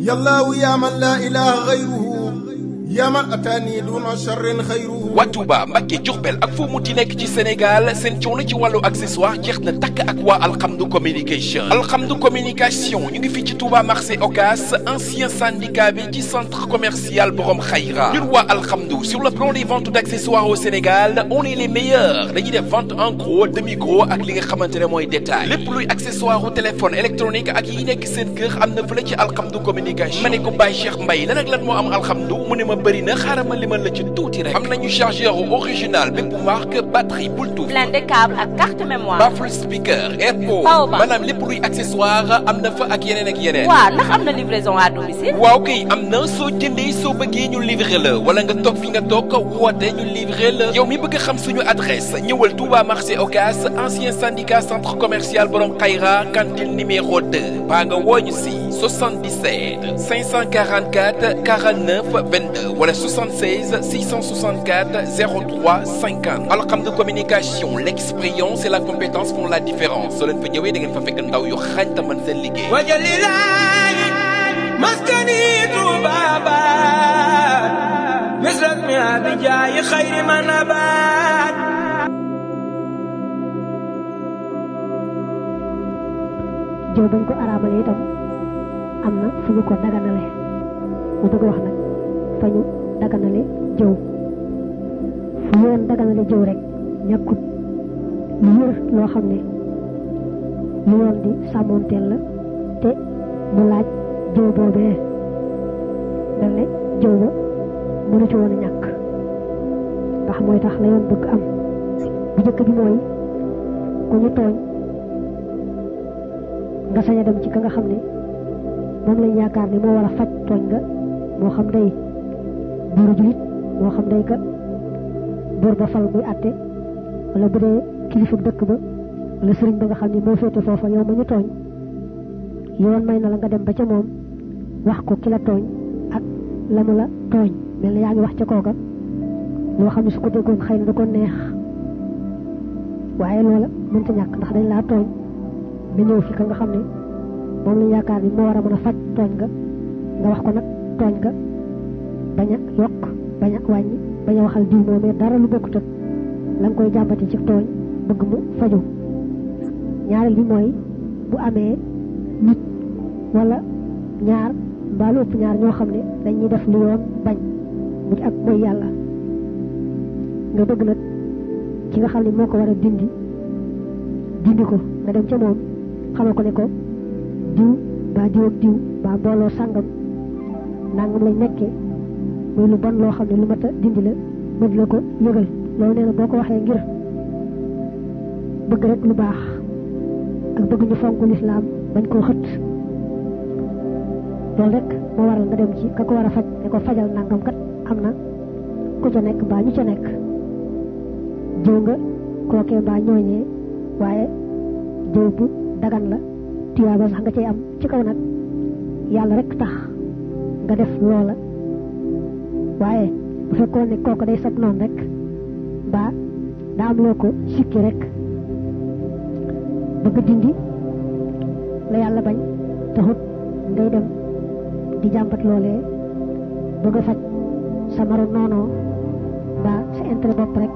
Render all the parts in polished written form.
يا الله يا من لا إله غيره يا من أتاني دون شر خيره. waa Touba Mbacké Diourbel ak fu mu ti nekk ci Sénégal seen coono ci wàllu accessoire jeex na takk ak waa Alhamdou communication. Alhamdou communication ñu ngi fii ci Touba marché Ocass ancien syndicat bi ci centre commercial Borom Khayra. ñun waa Alhamdou sur le plan des ventes d'accessoires au Sénégal on est les meilleurs dañuy def vente en gros demi gros ak li nga xamante ne mooy détail lépp luy accessoire au téléphone électronique ak yi nekk seen kër am na fële ci Alhamdou communication. ma ne ko Baye Cheikh Mbaye lan ak lan moo am Alhamdou mu ne ma bëri na xaaral ma limal la ci tuuti rek. am nañu chargeur original bépp marque batterie Bluetooth blindé câble ak carte mémoire baffle speaker airpod maanaam lépp luy accessoire am na fa ak yeneen ak yeneen. waaw ndax am na livraison à domicile. waaw kay am na soo jëndee soo bëggee ñu livrer la wala nga toog fi nga toog woote ñu livrer la yow mi bëgg xam suñu adresse ñëwal Touba marché Ocass ancien syndicat centre commercial Borom Khayra cantine numéro 2 baa nga wooñu si 77 544 49 22 wala 76 664 03 50. Alhamdou communication l'expérience et la compétence font la différence soo leen fa ñëwee da ngeen fa fekk ndaw yu xañ ta mën seen liggéey. wajalilaayi maskani tubabat misras mi abijaayi xayri manabat. jëw bañ ko araamale itam am na fu ñu ko daganale mu bëgg wax nag fa ñu daganale jëw fu yoon daganale jëw rek ñàkkut lu wër loo xam ne lu yoon di sàmmoonteel la te mu laaj jëw boobee mel ne jëw ba mënu ci woon a ñàkk ndax mooy tax la yoon bëgg am bu njëkk bi mooy ku ñu tooñ nga sañ a dem ci ka nga xam ne moom lañ yaakaar ne moo war a faj tooñ nga moo xam day buuru julit moo xam day ka buur ba fal muy àtte wala bu dee kilifa dëkk ba wala sëriñ ba nga xam ne moo féete foofa yow ma ñu tooñ yoon may na la nga dem ba ca moom wax ko ki la tooñ ak la mu la tooñ mel na yaa ngi wax ca kooka loo xam ne su ko déggoon xëy na da ko neex waaye loola mënta ñàkk ndax dañ laa tooñ nga ñëw fi ka nga xam ne moom lañ yaakaar ni moo war a mën a faj tooñ nga wax ko nag tooñ nga bañ a yokk bañ a wàññi bañ a waxal diw moomee dara lu bokkut ak la nga koy jàmbati ci tooñ bëgg mu faju ñaareel bi mooy bu amee nit wala ñaar mbaa lu ëpp ñaar ñoo xam ne dañuy def li yoon bañ mu ak mooy yàlla nga bëgg nag ki nga xam ne moo ko war a dindi ko nga dem ca moom xamal ko ne ko diw baa diw ak diw baa mbooloo sàngam nangam lañ nekkee muy lu bon loo xam ne lu mat a dindi la mën la ko yëgal loolu nee na boo ko waxee ngir bëgg rek lu baax ak bëgg ñu fonk lislaam bañ koo xët loolu rek moo waral nga dem ci ka ko war a faj ne ko fajal nangam kat am na ku ca nekk mbaa ñu ca nekk jëw nga kookee mbaa ñooñee waaye jëw bu dagan la tuyaaba sax nga cay am ci kaw nag yàlla rek tax nga def loola waaye bu fekkoon ne kooku day sab noonu rek mbaa daa am loo ko sikki rek bëgg dindi la yàlla bañ taxut ngay dem di jàmbat loolee bëgg a faj sa maru noonoo mbaa sa intérêt bopp rek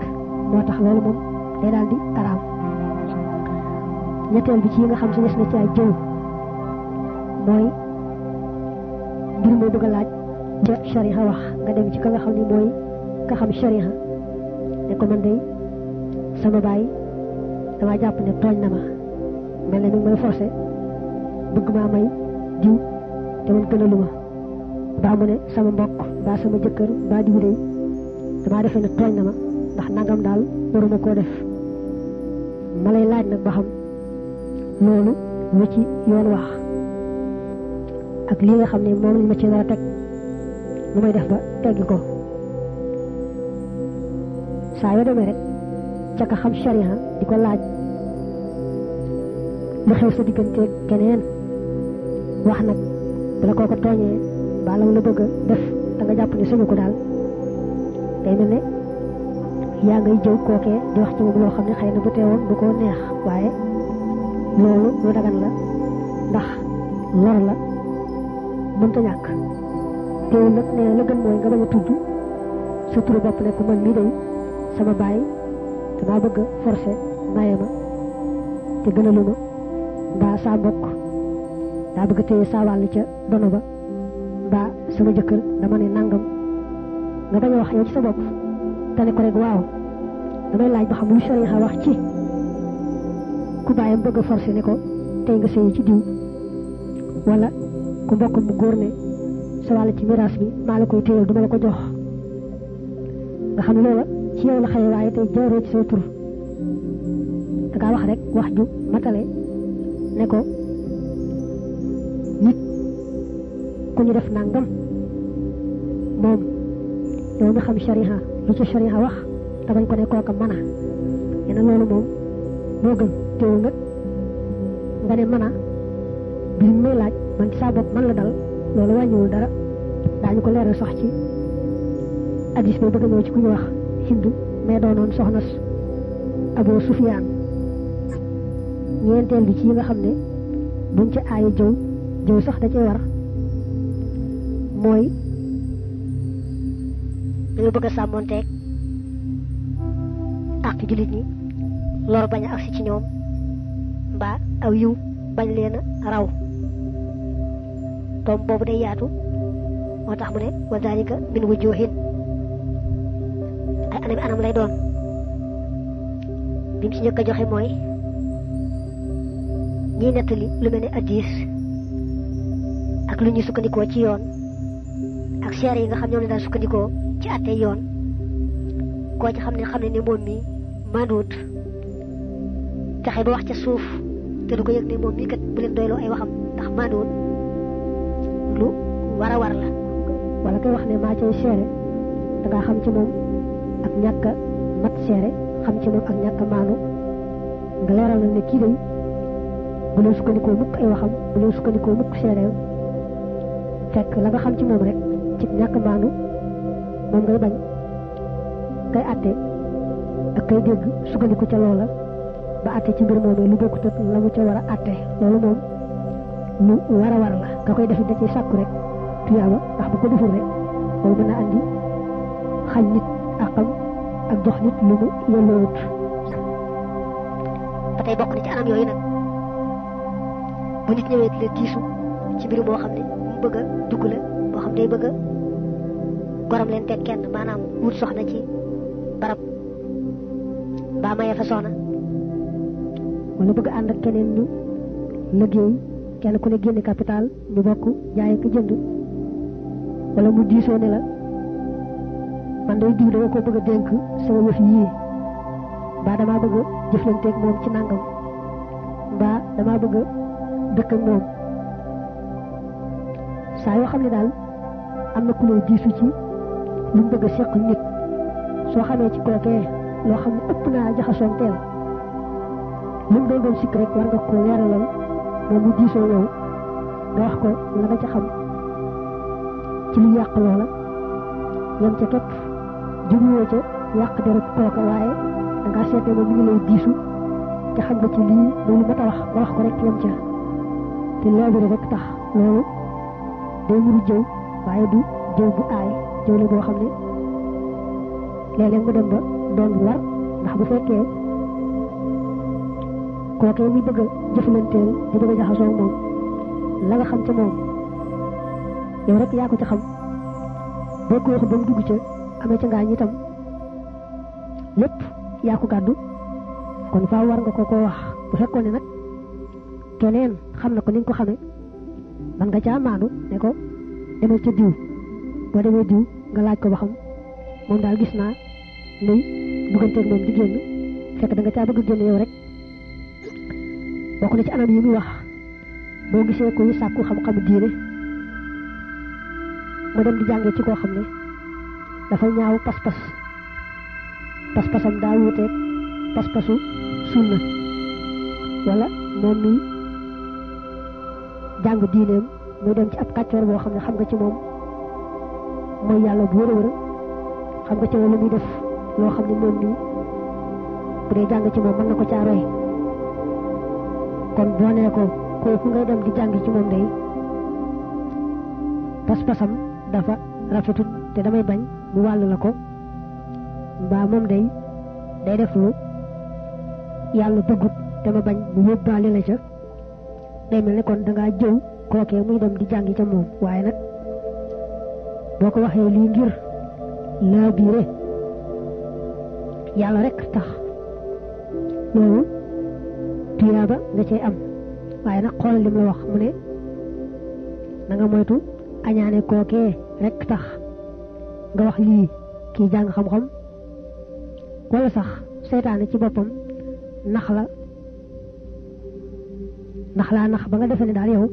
moo tax loolu moom day daal di araam ñetteel bi ci yi nga xam si des na ci ay jëw mooy mbir moo bëgg a laaj ca shariha wax nga dem ci ka nga xam ni mooy ka xam shariha ne ko man day sama baay dama jàpp ne tooñ na ma mel ne mi ngi may forcé bëgg maa may diw te man gënalu ma baa mu ne sama mbokk baa sama jëkkër baa diw day damaa defee ne tooñ na ma ndax nangam daal waruma koo def ma lay laaj nag ba xam loolu lu ci yoon wax ak li nga xam ne moom lañ ma ci war a teg lu may def ba teggi ko saa yoo demee rek ca ka xam sharia di ko laaj lu xew sa digganteeg keneen wax nag bala koo ko tooñee baa la bëgg a def da nga jàpp ne suñu ko daal day mel ne yaa ngay jëw kookee di wax ci moom loo xam ne xëy na bu teewoon du ko neex waaye loolu lu dagan la ndax lor la mënta ñàkk teewul nag nee la gën mooy nga bañ a tudd sa turu bopp ne ko man mii day sama baay damaa bëgg a forcé maye ma te gënalu ma mbaa saa mbokk daa bëgg a téye saa wàll ca dono ba mbaa sama jëkkër dama ne nangam nga bañ a wax yow ci sa bopp te ne ko rek waaw damay laaj ba xam lu sharia wax ci ku bàyyam bëgg a forcé ne ko tey nga sëyi ci diw wala ku mbokkam mu góor ne sa wàll ci miraas bi maa la koy téyal duma la ko jox nga xam ne loola ci yow la xëye waaye tey jaaroo ci sa tur dangaa wax rek wax ju matale ne ko nit ku ñu def nangam moom yow mi xam sharia lu ci sharia wax te bañ ko ne kooka mën a yéen loolu moom moo gën teewul nag nga ne mën a bi may laaj man ci saa bopp man la dal loolu wàññiwul dara daañu ko leeral sax ci hadis bi bëgg a ñëw ci ku ñu wax Hindu mais doonoon soxna Abu Sufyaan ñeenteel bi ci yi nga xam ne buñ ci aaye jëw sax da cay war mooy dañu bëgg a sàmmonteeg àq jullit ñi lor bañ a agsi ci ñoom mbaa aw yiw bañ leen a raw doom boobu day yaatu moo tax mu ne wa dalika min wujuhin ay anam lay doon bi mu ci njëkk a joxe mooy ñiy nettali lu mel ne hadiis ak lu ñuy sukkandikoo ci yoon ak seere yi nga xam ñoom ne daal sukkandikoo ci àtte yoon koo ci xam ne moom mi manduut taxe ba wax ca suuf te du ko yëg ne moom mii kat bu leen doyloo ay waxam ndax manduut lu war a war la wala koy wax ne maa cay seere dangaa xam ci moom ak ñàkk a mat seere xam ci moom ak ñàkk a maanu nga leeral na ne kii day bu leen sukkandikoo mukk ay waxam bu leen sukkandikoo mukk seereem fekk la nga xam ci moom rek ci ñàkk a maanu moom ngay bañ kay àtte ak kay dégg sukkandiku ca loola ba àtte ci mbir moomee lu bokkut ak la mu ca war a àtte loolu moom lu war a war la nga koy def da ciy sàkku rek tuyaaba ndax bu ko deful rek loolu mën na andi xañ nit àqam ak jox nit lu mu yelloowut ba tey bokk na ci anam yooyu nag bu nit ñëwee di la tiisu ci mbir moo xam ne mu bëgg a dugg la moo xam day bëgg a goram leen teg kenn maanaam wut soxna ci barab mbaa maye fa soxna wala bëgg ànd ak keneen ñu liggéey kenn ku ne génne capital ñu bokk jaay ak jënd wala mu diisoo ne la man day diw dama ko bëgg a dénk sama yëf yii mbaa damaa bëgg a jëflanteeg moom ci nangam mbaa damaa bëgg a dëkk ak moom saa yoo xam ne daal am na ku lay diisu ci lu mu bëgg a seq nit soo xamee ci kookee loo xam ne ëpp naa jaxasoon teel lu mu doon sikk rek war nga ko leeralal moom mu diisoo yow nga wax ko la nga ca xam ci lu yàq loola yem ca képp jubluwoo ca yàq dara kooka waaye dangaa seetee moom mi ngi lay diisu te xam nga ci lii loolu mat a wax nga wax ko rek yem ca te laabire rek tax loolu day muru jëw waaye du jëw bu aay jëw la boo xam ne léeg-léeg mu dem ba doon lu war ndax bu fekkee kookee mi bëgg a jëflanteel di bëgg a jaxasoo moom la nga xam ca moom yow rek yaa ko ca xam boo ko wax ba mu dugg ca amee ca ngaañ itam lépp yaa ko gàddu kon faaw war nga ko wax bu fekkoon ne nag keneen xam na ko ni nga ko xamee man nga caa maanu ne ko demal ca diw boo demee diw nga laaj ko ba xam moom daal gis naa muy dugganteeg moom di génn fekk da nga caa bëgg génn yow rek bokk na ci anam yi muy wax boo gisee kuy sàkku xam-xamu diine mu dem di jàngee ci koo xam ne dafa ñaaw pas-pasam daa wuuteeg pas-pasu sunna wala moom mi jàng diineem muy dem ci ab kàccoor boo xam ne xam nga ci moom mooy yàlla bu wër a wër xam nga ci moom lu muy def loo xam ne moom nii bu dee jàng ci moom mën na ko caa roy kon boo nee ko kooku ngay dem di jàng ci moom day pas-pasam dafa rafetut te damay bañ mu wàll la ko mbaa moom day def lu yàlla bëggut te ma bañ mu yóbbaale la ca day mel ne kon dangaa jëw kookee muy dem di jàngi ca moom waaye nag boo ko waxee lii ngir laa biire yàlla rek tax loolu tuyaaba nga cay am waaye nag xoolal lim la wax mu ne na nga moytu añaane kookee rek tax nga wax lii kii jàng xam-xam wala sax seytaane ci boppam nax laa nax ba nga defe ne daal yow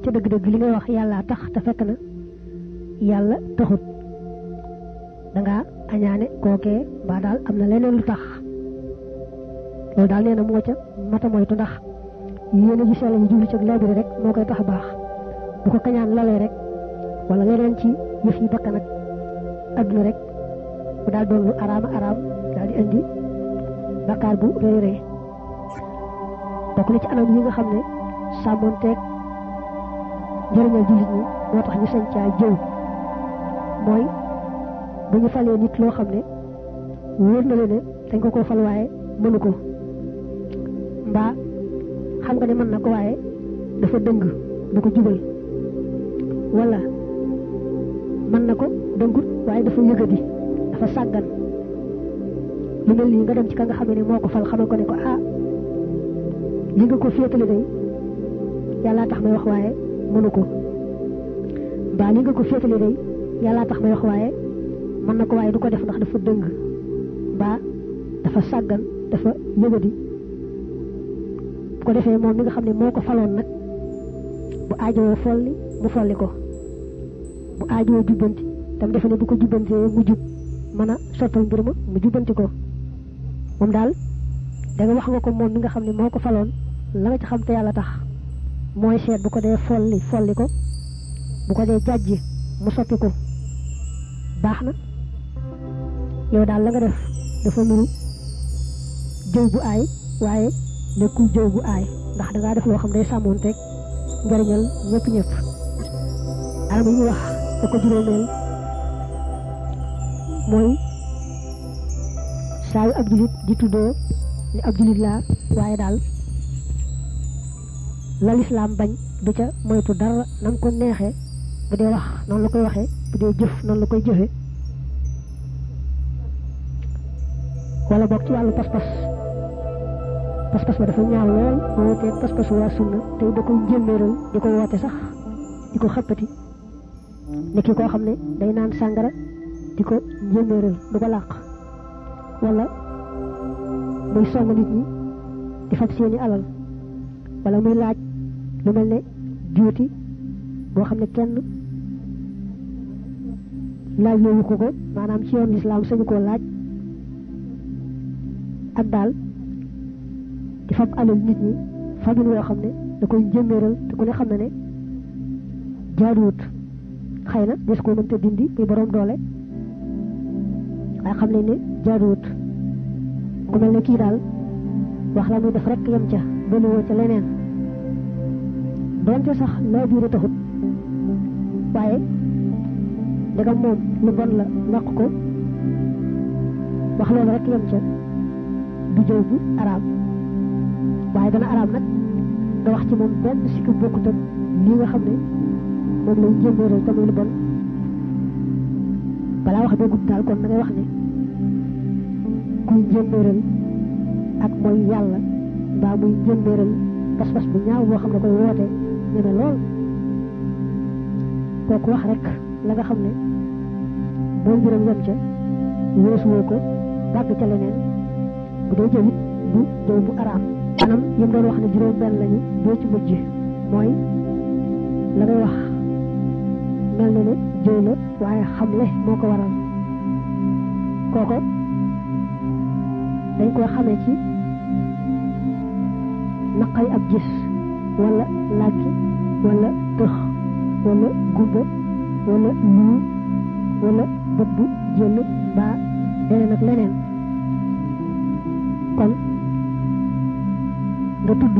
ca dëgg-dëgg li ngay wax yàlla tax te fekk na yàlla taxut dangaa añaane kookee mbaa daal am na leneen lu tax loolu daal nee na moo ca mata moytu ndax yéene ji sell yi jublu ci labiré rek moo koy tax baax bu ko kañaan lalee rek wala leneen ci yëf yi bakkan ak adduna rek bu daal doon lu araama araam daal di indi bakkaar bu rëy rëy bokk na ci anam yi nga xam ne sàmmoonteeg njëriñal jullit ñi moo tax ñu sañ caa jëw mooy bu ñu falee nit loo xam ne wóor na leen ne dañ ko fal waaye mënu ko mbaa xam nga ne mën na ko waaye dafa dëng du ko jubal wala mën na ko dëngut waaye dafa yëgadi dafa sàggan lu mel nii nga dem ci ka nga xam ne moo ko fal xamal ko ne ko li nga ko féetale day yàllaa tax may wax waaye mënu ko mbaa li nga ko féetale day yàllaa tax may wax waaye mën na ko waaye du ko def ndax dafa dëng mbaa dafa sàggan dafa yëgadi bu ko defee moom mi nga xam ne moo ko faloon nag bu aajowoo folli mu folli ko bu aajowoo jubbanti tam defe ne bu ko jubbantee mu jub mën a sottal mbir ma mu jubbanti ko moom daal da nga wax nga ko moom mi nga xam ne moo ko faloon la nga ci xam te yàlla tax mooy seet bu ko dee folli ko bu ko dee jàjji mu soppi ko baax na yow daal la nga def dafa nuru jëw bu aay waaye nekkul jëw bu aay ndax dangaa def loo xam day sàmmoonteeg njariñal ñëpp anam yi ñuy wax da ko juróomeel mooy saa yu ab julit di tuddoo ni ab julit laa waaye daal la lislaam bañ du ca moytu dara nam ko neexee bu dee wax noonu la koy waxee bu dee jëf noonu la koy jëfe wala boog ci wàllu pas-pas ba dafa ñaaw lool boo wootee pas-pas waa sunna te da koy njëmmeeral di ko woote sax di ko xëppati nekki koo xam ne day naan sàngara di ko njëmmeeral du ko làq wala muy song nit ñi di fab seeni alal wala muy laaj lu mel ne juuti boo xam ne kenn laaj loowu ko maanaam ci yoon lislaam sañu koo laaj ak daal di fab alal nit ñi fabin woo xam ne da koy njëmmeeral te ku ne xam na ne jaaduwut xëy na des koo mënta dindi muy borom doole waaye xam nañ ne jaaduwut ku mel ne kii daal wax la muy def rek yem ca bëliwoo ca leneen doonte sax laa biire taxut waaye ndegam moom lu bon la làq ko wax loolu rek yem ca du jëw bu araam waaye dana araam nag nga wax ci moom benn sikki bokkut ak lii nga xam ne moom lay jëmmeeral te muy lu bon balaa wax bee gudd daal kon da ngay wax ne kuy jëmmeeral ak mooy yàlla mbaa muy jëmmeeral pas-pas bu ñaaw boo xam ne koy woote ñeme lool kooku wax rek la nga xam ne mooy mbiram yem ca weesuwoo ko bàgg ca leneen bu dee jëwit du jëw bu araam anam yëm doon wax ne juróom benn lañu boo ci mujj mooy la ngay wax mel na ne jëw la waaye xamle moo ko waral kooko dañ koo xamee ci naqay ab gis wala làggi wala tëx wala gumba wala luu wala bët bu jël mbaa leneen ak leneen kon nga tudd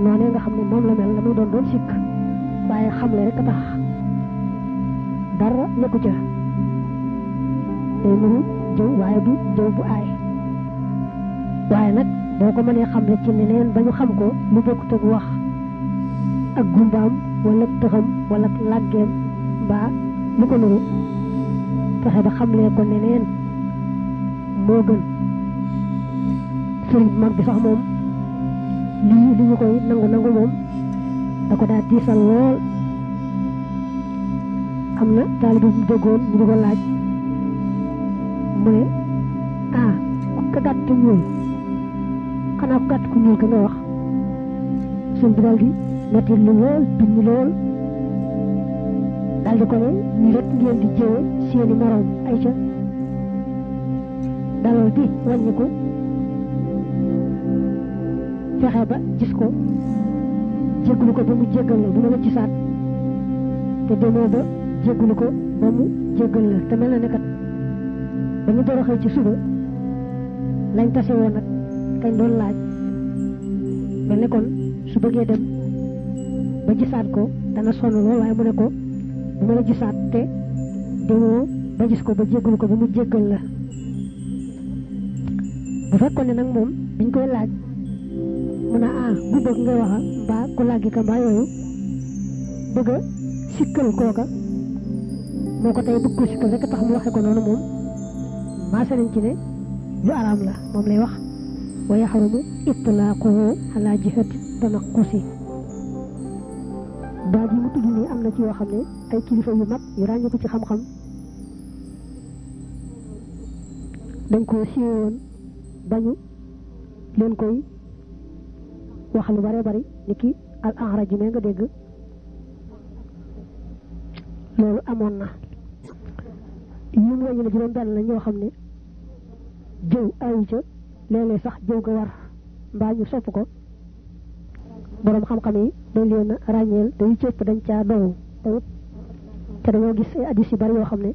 noonee nga xam ne moom la mel la muy doon sikk waaye xamle rek tax dara nekku ca day nuru jëw waaye du jëw bu aay waaye nag boo ko mënee xamle ci neneen ba ñu xam ko lu bokkut ak wax ak gumbaam wala tëxam wala làggeem mbaa lu ko nuru fexe ba xamlee ko neneen moo gën sëriñ mag bi sax moom lii li ñu koy nangu moom da ko daa tiisal lool am na taalibe bu déggoon ñu di ko laaj mu ne ka gàtt te ñuul xanaa ku gàtt ku ñuul ka nga wax sëñ bi daal di metti lu lool bind lool daal di ko ne ñu rek ngeen di jëwe seeni moroom ay ca dalal di wàññi ko fexe ba gis ko jéggalu ko ba mu jéggal la bu ma la gisaat te demoo ba jéggalu ko ba mu jéggal la te mel na ne kat ba ñu door a xëy ci suba lañ tase woon nag kañ doon laaj mel ne kon su bëggee dem ba gisaat ko dana sonn lool waaye mu ne ko bu ma la gisaat te demoo ba gis ko ba jéggalu ko ba mu jéggal la bu fekkoon ne nag moom biñ koy laaj mu ne gu bëgg ngay waxa mbaa ku làggi ka mbaa yooyu bëgg a sikkal kooka moo ko tey bëgg ko sikkal rek tax mu waxe ko noonu moom maase nañ ci ne lu araam la moom lay wax wa yaxrumu itlaaquhu ala jihati tanaqqusi baat yi mu tudd nii am na ci yoo xam ne ay kilifa yu mag yu ràññee ko ci xam-xam dañ ko siiwoon bañu leen koy wax lu bare bari ni ki al araj me nga dégg loolu amoon na yim wañu ne juróom benn la ñoo xam ne jëw ayu ca léeg-léeg sax jëw ga war mbaa ñu sopp ko borom xam-xam yi dañ leen a ràññeel te yu cëpp dañ caa dow te dañoo gis ay addis yu bari yoo xam ne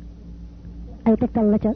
ay tegtal la ca